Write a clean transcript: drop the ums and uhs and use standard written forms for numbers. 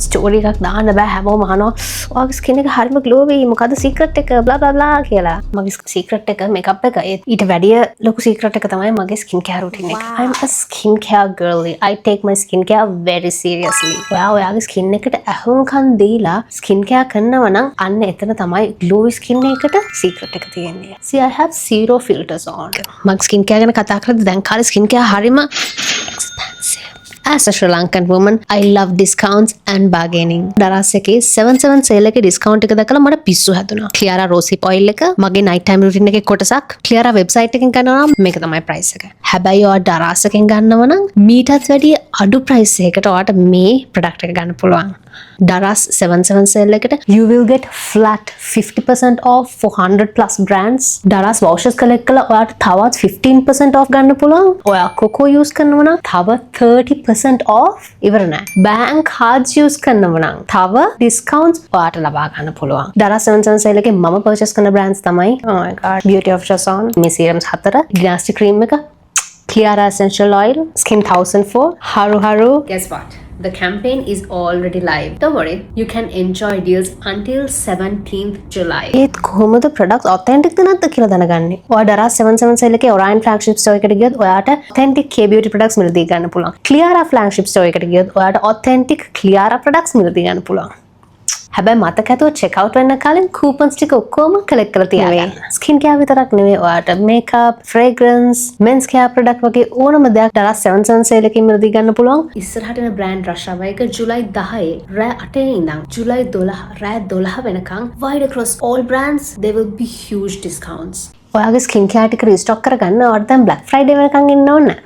Story එකක් දාන්න බෑ හැමෝම අහනවා ඔයාගේ ස්කින් එක හරිම ග්ලෝ වෙයි මොකද සීක්‍රට් එක බ්ලා බ්ලා බ්ලා කියලා. මගේ සීක්‍රට් එක මේකප් එක ඊට වැඩිය ලොකු සීක්‍රට් එක තමයි මගේ ස්කින් කෙයාර් රුටින් එක. I'm a skin care girly. I take my skin care very seriously. ඔයාගේ ස්කින් එකට අහුම්කම් දීලා ස්කින් කෙයාර් කරනවා නම් අන්න එතන තමයි ග්ලෝ ස්කින් එකට සීක්‍රට් එක තියෙන්නේ. See I have zero filters on. මගේ ස්කින් කෙයාර් ගැන කතා කරද්දී දැන් කාලේ ස්කින් කෙයාර් හරිම expensive. As a Sri Lankan woman, I love discounts and bargaining. දරස් එකේ 77 sale එකේ discount එක දැකලා මට පිස්සු හැදුනා. Cleara Rosehip oil එක මගේ night time routine එකේ කොටසක් Cleara website එකෙන් ගන්නවා නම් මේක තමයි price එක. හැබැයි ඔයා දරස් එකෙන් ගන්නව නම් මීටත් වැඩිය අඩු price එකකට ඔයාට මේ product එක ගන්න පුළුවන්. Daras 77 sale එකට you will get flat 50% off for 100 plus brands. Daras vouchers collect කළා ඔයාට තවත් 15% off ගන්න පුළුවන්. ඔයා Coco use කරනවා නම් තව 30% off ඉවර නෑ. Bank cards use කරනවා නම් තව discounts ඔයාට ලබා ගන්න පුළුවන්. Daras 77 sale එකේ මම purchase කරන brands තමයි oh my god Beauty of Shazon, මේ serums 4, Dynasty cream එක, Cleara essential oil, Skin 1004, Haru Haru. Guess what? The campaign is already live. Don't worry, you can enjoy deals until 17th July. ඒත් කොහොමද products authentic ද නැද්ද කියලා දැනගන්නේ? ඔයා Daras 77 sale එකේ Orion flagship store එකට ගියොත් ඔයාට authentic K beauty products මිලදී ගන්න පුළුවන්. Cleara flagship store එකට ගියොත් ඔයාට authentic Cleara products මිලදී ගන්න පුළුවන්. හැබැයි මතක ඇතුව check out වෙන්න කලින් coupons ටික ඔක්කොම collect කරලා තියාගන්න. Skin care විතරක් නෙවෙයි ඔයාට makeup, fragrance, men's care product වගේ ඕනම දෙයක් Daras 77 sale එකකින් මිලදී ගන්න පුළුවන්. ඉස්සරහට එන brand rush hour එක ජූලයි 10 රෑ 8 ඉඳන් ජූලයි 12 රෑ 12 වෙනකන් wide across all brands there will be huge discounts. ඔයාගේ skin care ටික restock කරගන්න ඔයාට දැන් Black Friday වෙනකන් ඉන්න ඕනේ.